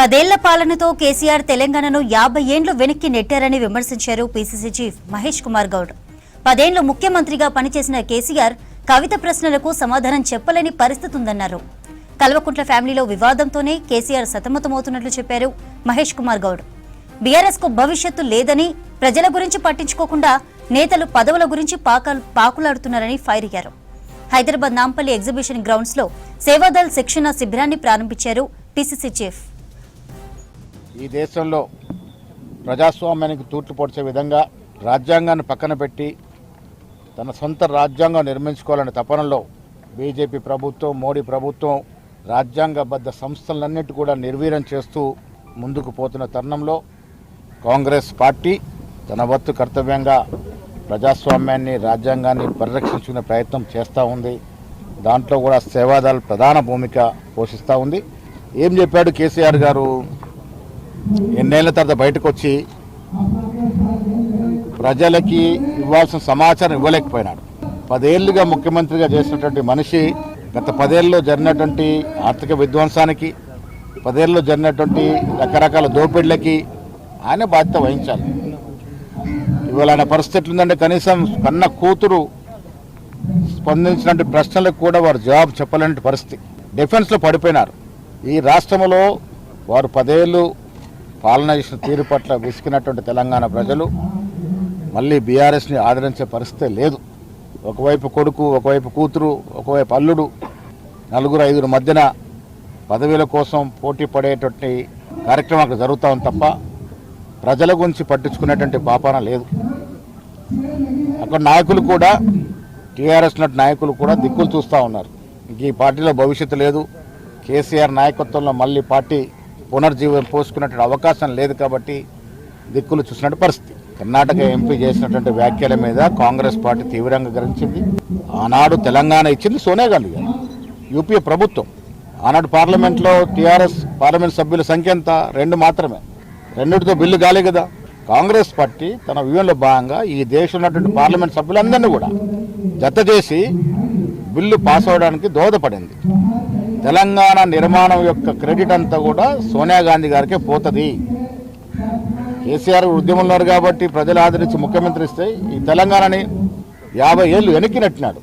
10 ఏళ్ల పాలనతో కేసీఆర్ తెలంగాణను 50 ఏండ్లు వెనక్కి నెట్టారని విమర్శించారు పీసీసీ చీఫ్ మహేష్ కుమార్ గౌడ్. 10 ఏళ్లు ముఖ్యమంత్రిగా పనిచేసిన కేసీఆర్ కవిత ప్రశ్నలకు సమాధానం చెప్పలేని పరిస్థితి ఉందన్నారు. కల్వకుంట్ల ఫ్యామిలీలో వివాదంతోనే కేసీఆర్ సతమతమవుతున్నట్లు చెప్పారు మహేష్ కుమార్ గౌడ్. బీఆర్ఎస్ కు భవిష్యత్తు లేదని, ప్రజల గురించి పట్టించుకోకుండా నేతలు పదవుల గురించి పాకులాడుతున్నారని ఫైర్ అయ్యారు. హైదరాబాద్ నాంపల్లి ఎగ్జిబిషన్ గ్రౌండ్స్ లో సేవాదల్ శిక్షణ శిబిరాన్ని ప్రారంభించారు పీసీసీ చీఫ్. ఈ దేశంలో ప్రజాస్వామ్యానికి తూట్లు పొడిచే విధంగా రాజ్యాంగాన్ని పక్కన పెట్టి తన సొంత రాజ్యాంగం నిర్మించుకోవాలనే తపనలో బీజేపీ ప్రభుత్వం, మోడీ ప్రభుత్వం రాజ్యాంగబద్ధ సంస్థలన్నిటి కూడా నిర్వీర్యం చేస్తూ ముందుకు పోతున్న తరుణంలో కాంగ్రెస్ పార్టీ తన వంతు కర్తవ్యంగా ప్రజాస్వామ్యాన్ని, రాజ్యాంగాన్ని పరిరక్షించుకునే ప్రయత్నం చేస్తూ ఉంది. దాంట్లో కూడా సేవాదళ్ ప్రధాన భూమిక పోషిస్తూ ఉంది. ఏం చెప్పాడు కేసీఆర్ గారు? ఎన్నేళ్ల తర్వాత బయటకు వచ్చి ప్రజలకి ఇవ్వాల్సిన సమాచారం ఇవ్వలేకపోయినాడు. 10 ఏళ్లుగా ముఖ్యమంత్రిగా చేసినటువంటి మనిషి గత 10 ఏళ్ళలో జరిగినటువంటి ఆర్థిక విధ్వంసానికి, 10 ఏళ్ళలో జరిగినటువంటి రకరకాల దోపిడీలకి ఆయన బాధ్యత వహించాలి. ఇవాళ ఆయన పరిస్థితి ఉందంటే కనీసం కన్న కూతురు స్పందించినటువంటి ప్రశ్నలకు కూడా వారు జవాబు చెప్పలేని పరిస్థితి. డిఫెన్స్లో పడిపోయినారు. ఈ రాష్ట్రంలో వారు 10 ఏళ్ళు పాలన చేసిన తీరు పట్ల విసిగినటువంటి తెలంగాణ ప్రజలు మళ్ళీ బీఆర్ఎస్ని ఆదరించే పరిస్థితే లేదు. ఒకవైపు కొడుకు, ఒకవైపు కూతురు, ఒకవైపు అల్లుడు, 4-5 మధ్యన పదవుల కోసం పోటీ పడేటువంటి కార్యక్రమం అక్కడ జరుగుతూ ఉంది తప్ప ప్రజల గురించి పట్టించుకునేటువంటి పాపాన లేదు. అక్కడ నాయకులు కూడా, టీఆర్ఎస్ నాయకులు కూడా దిక్కులు చూస్తూ ఉన్నారు. ఇంక ఈ పార్టీలో భవిష్యత్తు లేదు, కేసీఆర్ నాయకత్వంలో మళ్ళీ పార్టీ పునర్జీవం పోసుకున్నటువంటి అవకాశం లేదు కాబట్టి దిక్కులు చూసినట్టు పరిస్థితి. కర్ణాటక ఎంపీ చేసినటువంటి వ్యాఖ్యల మీద కాంగ్రెస్ పార్టీ తీవ్రంగా గ్రహించింది. ఆనాడు తెలంగాణ ఇచ్చింది సోనియా గాంధీ గారు, యూపీఏ ప్రభుత్వం. ఆనాడు పార్లమెంట్లో టీఆర్ఎస్ పార్లమెంట్ సభ్యుల సంఖ్య ఎంత? 2 మాత్రమే. 2తో బిల్లు కాలే కదా. కాంగ్రెస్ పార్టీ తన వ్యూహంలో భాగంగా ఈ దేశంలో ఉన్నటువంటి పార్లమెంట్ సభ్యులందరినీ కూడా జత చేసి బిల్లు పాస్ అవడానికి దోహదపడింది. తెలంగాణ నిర్మాణం యొక్క క్రెడిట్ అంతా కూడా సోనియా గాంధీ గారికే పోతుంది. కేసీఆర్ ఉద్యమంలో ఉన్నారు కాబట్టి ప్రజలు ఆదరించి ముఖ్యమంత్రి ఇస్తే ఈ తెలంగాణని 50 ఏళ్ళు వెనక్కి నెట్టినాడు.